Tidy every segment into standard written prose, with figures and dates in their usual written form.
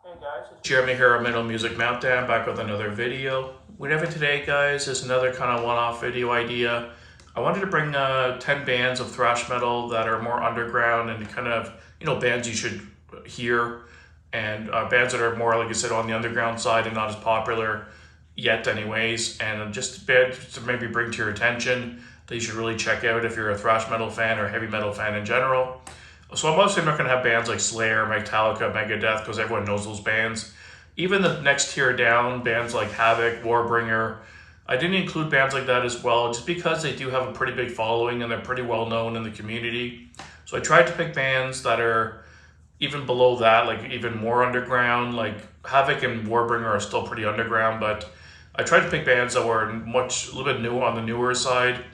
Hey guys, it's Jeremy here at Metal Music Meltdown, back with another video. What we have today, guys, is another kind of one-off video idea. I wanted to bring 10 bands of thrash metal that are more underground and kind of, bands you should hear, and bands that are more, like I said, on the underground side and not as popular yet anyways, and just bands to maybe bring to your attention that you should really check out if you're a thrash metal fan or heavy metal fan in general. So I'm obviously not going to have bands like Slayer, Metallica, Megadeth, because everyone knows those bands. Even the next tier down, bands like Havoc, Warbringer, I didn't include bands like that as well, just because they do have a pretty big following and they're pretty well known in the community. So I tried to pick bands that are even below that, like even more underground. Like Havoc and Warbringer are still pretty underground, but I tried to pick bands that were a little bit new on the newer side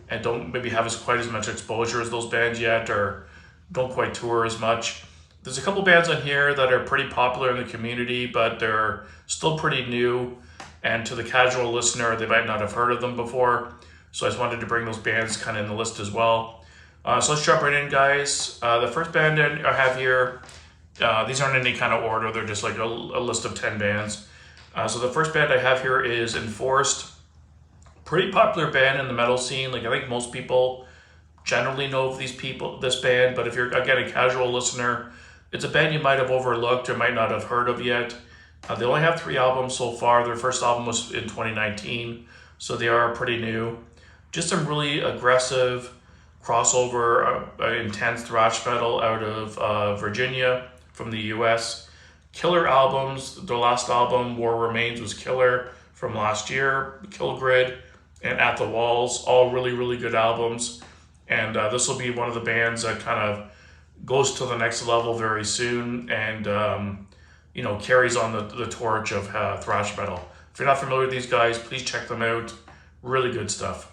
and don't maybe have quite as much exposure as those bands yet, or don't quite tour as much. There's a couple bands on here that are pretty popular in the community, but they're still pretty new, and to the casual listener, they might not have heard of them before. So I just wanted to bring those bands kind of in the list as well. So let's jump right in, guys. The first band I have here, these aren't in any kind of order, they're just like a list of 10 bands. So the first band I have here is Enforced. Pretty popular band in the metal scene. Like I think most people generally know of this band, but if you're again a casual listener, it's a band you might have overlooked or might not have heard of yet. They only have 3 albums so far. Their first album was in 2019, so they are pretty new. Just some really aggressive crossover, intense thrash metal out of Virginia from the US. Killer albums. Their last album, War Remains, was killer from last year. Kill Grid and At the Walls, all really, really good albums. And this will be one of the bands that kind of goes to the next level very soon and, carries on the torch of thrash metal. If you're not familiar with these guys, please check them out. Really good stuff.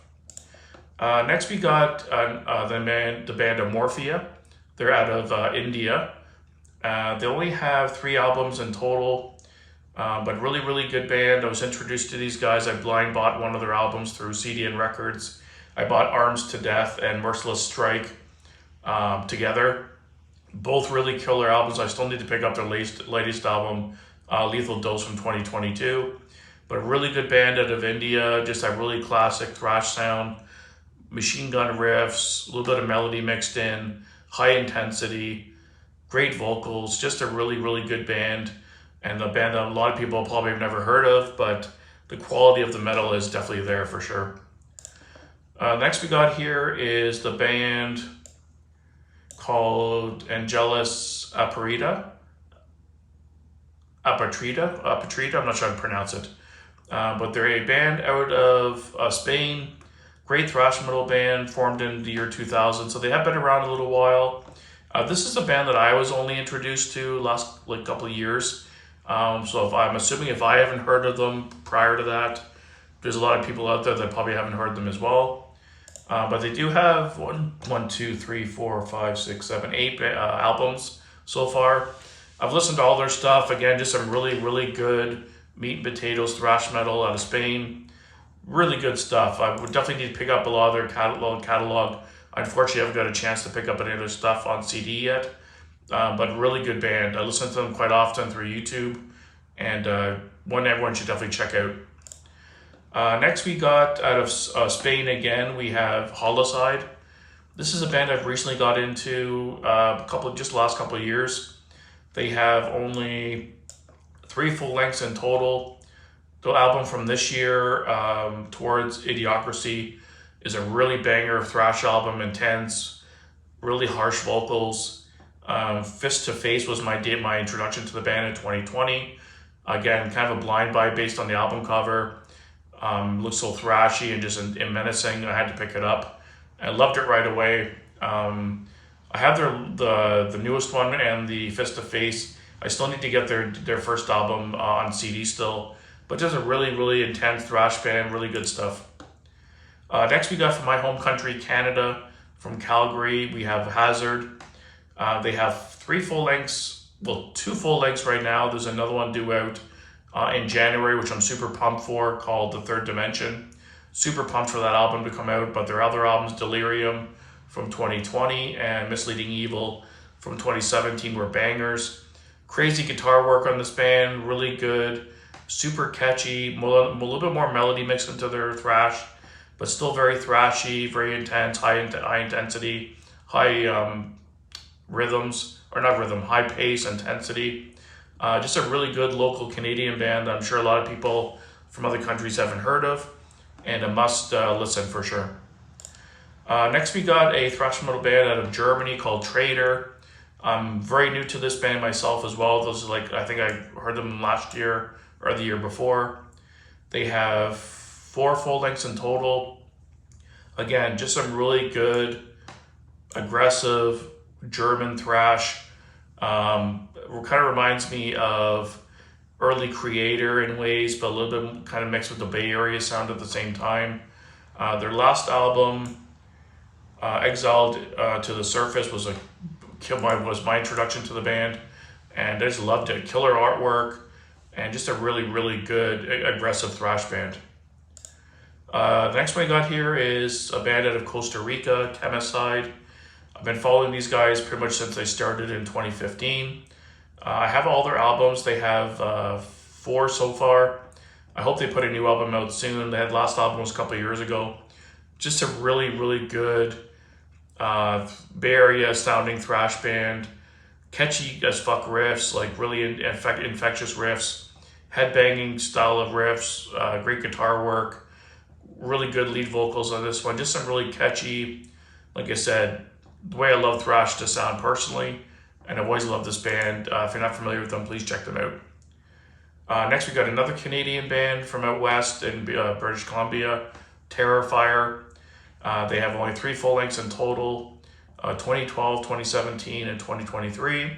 Next we got the band Amorphia. They're out of India. They only have 3 albums in total, but really, really good band. I was introduced to these guys. I blind bought one of their albums through CDN Records. I bought Arms to Death and Merciless Strike together. Both really killer albums. I still need to pick up their latest album, Lethal Dose from 2022. But a really good band out of India. Just a really classic thrash sound. Machine gun riffs, a little bit of melody mixed in, high intensity, great vocals. Just a really, really good band. And a band that a lot of people probably have never heard of, but the quality of the metal is definitely there for sure. Next we got here is the band called Angelus Apatrida. I'm not sure how to pronounce it. But they're a band out of Spain. Great thrash metal band, formed in the year 2000. So they have been around a little while. This is a band that I was only introduced to last couple of years. So I'm assuming if I haven't heard of them prior to that, there's a lot of people out there that probably haven't heard them as well. But they do have 8 albums so far. I've listened to all their stuff. Again, just some really, really good meat and potatoes thrash metal out of Spain. Really good stuff. I would definitely need to pick up a lot of their catalog. Unfortunately, I haven't got a chance to pick up any of their stuff on CD yet. But really good band. I listen to them quite often through YouTube, and one everyone should definitely check out. Next we got out of Spain again, we have Holocide. This is a band I've recently got into just the last couple of years. They have only 3 full lengths in total. The album from this year, Towards Idiocracy, is a really banger thrash album, intense, really harsh vocals. Fist to Face was my introduction to the band in 2020. Again, kind of a blind buy based on the album cover. Looks so thrashy and just menacing. I had to pick it up. I loved it right away. I have the newest one and the Fist to Face. I still need to get their first album on CD still. But just a really, really intense thrash band. Really good stuff. Next we got from my home country, Canada. From Calgary, we have Hazard. They have 3 full lengths. Well, 2 full lengths right now. There's another one due out in January, which I'm super pumped for, called The Third Dimension. Super pumped for that album to come out, but their other albums, Delirium from 2020 and Misleading Evil from 2017, were bangers. Crazy guitar work on this band, really good, super catchy, a little bit more melody mixed into their thrash, but still very thrashy, very intense, high intensity, high rhythms, or not rhythm, high pace, intensity. Just a really good local Canadian band I'm sure a lot of people from other countries haven't heard of, and a must listen for sure. Next we got a thrash metal band out of Germany called Trader. I'm very new to this band myself as well. Those are I think I heard them last year or the year before. They have 4 full lengths in total. Again, just some really good, aggressive German thrash. Kind of reminds me of early Creator in ways, but a little bit kind of mixed with the Bay Area sound at the same time. Their last album, Exiled to the Surface, was my introduction to the band, and I just loved it. Killer artwork, and just a really, really good, aggressive thrash band. The next one I got here is a band out of Costa Rica, Chemicide. I've been following these guys pretty much since they started in 2015. I have all their albums. They have 4 so far. I hope they put a new album out soon. They had last album was a couple of years ago. Just a really, really good Bay Area sounding thrash band. Catchy as fuck riffs, like really infectious riffs. Headbanging style of riffs, great guitar work. Really good lead vocals on this one. Just some really catchy, like I said, the way I love thrash to sound personally. And I've always loved this band. If you're not familiar with them, please check them out. Next, we got another Canadian band from out west in British Columbia, Terrifier. They have only 3 full lengths in total, 2012, 2017, and 2023.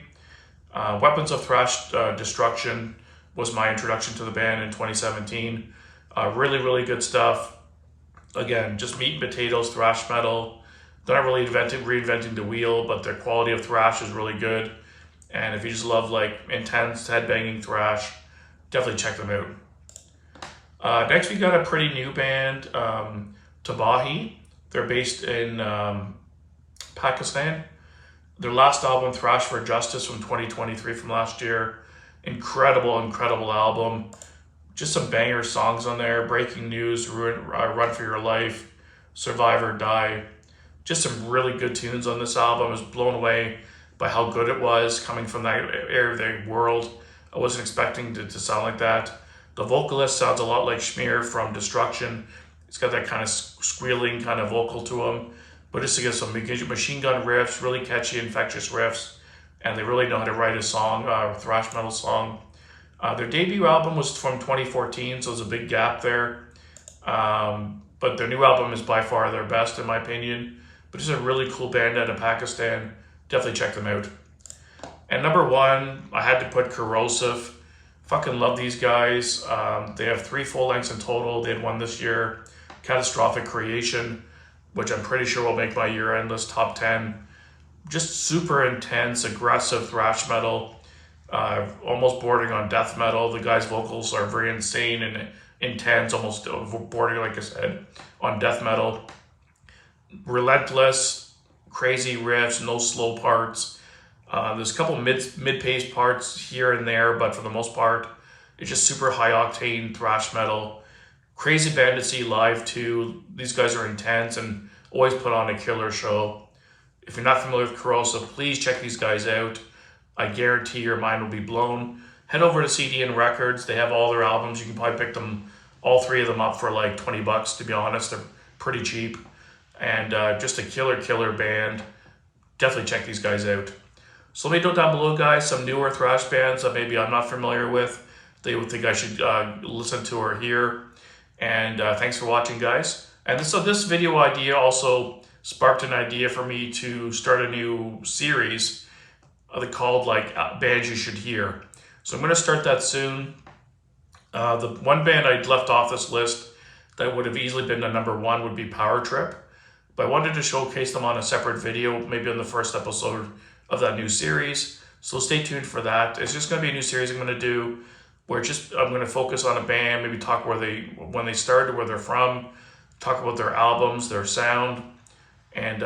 Weapons of Thrash Destruction was my introduction to the band in 2017. Really, really good stuff. Again, just meat and potatoes thrash metal. They're not really reinventing the wheel, but their quality of thrash is really good. And if you just love intense headbanging thrash, definitely check them out. Next, we got a pretty new band, Tabahi. They're based in Pakistan. Their last album, Thrash for Justice, from 2023, from last year. Incredible album. Just some banger songs on there. Breaking News, Run for Your Life, Survive or Die. Just some really good tunes on this album. I was blown away by how good it was coming from that area of the world. I wasn't expecting to sound like that. The vocalist sounds a lot like Schmear from Destruction. He's got that kind of squealing kind of vocal to him. But just to get some machine gun riffs, really catchy, infectious riffs. And they really know how to write a song, a thrash metal song. Their debut album was from 2014, so there's a big gap there. But their new album is by far their best, in my opinion. But just a really cool band out of Pakistan. Definitely check them out. And number 1, I had to put Corrosive. Fucking love these guys. They have 3 full lengths in total. They had 1 this year, Catastrophic Creation, which I'm pretty sure will make my year-end list top 10. Just super intense, aggressive thrash metal. Almost bordering on death metal. The guy's vocals are very insane and intense, almost bordering, like I said, on death metal. Relentless, crazy riffs, no slow parts. There's a couple mid-paced parts here and there, but for the most part, it's just super high-octane thrash metal. Crazy band to see live too. These guys are intense and always put on a killer show. If you're not familiar with Corrosive, please check these guys out. I guarantee your mind will be blown. Head over to CDN Records. They have all their albums. You can probably pick them, all 3 of them, up for like $20, to be honest. They're pretty cheap. And just a killer band. Definitely check these guys out. So let me know down below, guys, some newer thrash bands that maybe I'm not familiar with that you think I should listen to or hear. And thanks for watching, guys. And this video idea also sparked an idea for me to start a new series called Bands You Should Hear. So I'm going to start that soon. The one band I left off this list that would have easily been the number 1 would be Power Trip. But I wanted to showcase them on a separate video, maybe on the first episode of that new series. So stay tuned for that. It's just going to be a new series I'm going to do where I'm going to focus on a band, maybe talk when they started, where they're from, talk about their albums, their sound, and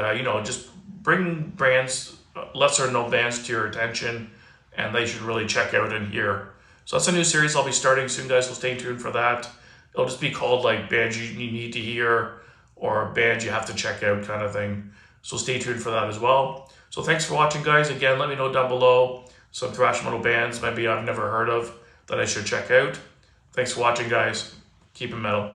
just bring bands, lesser known bands to your attention and they should really check out and hear. So that's a new series I'll be starting soon, guys, so stay tuned for that. It'll just be called like bands you need to hear or bands you have to check out kind of thing. So stay tuned for that as well. So thanks for watching, guys. Again, let me know down below some thrash metal bands maybe I've never heard of that I should check out. Thanks for watching, guys. Keep it metal.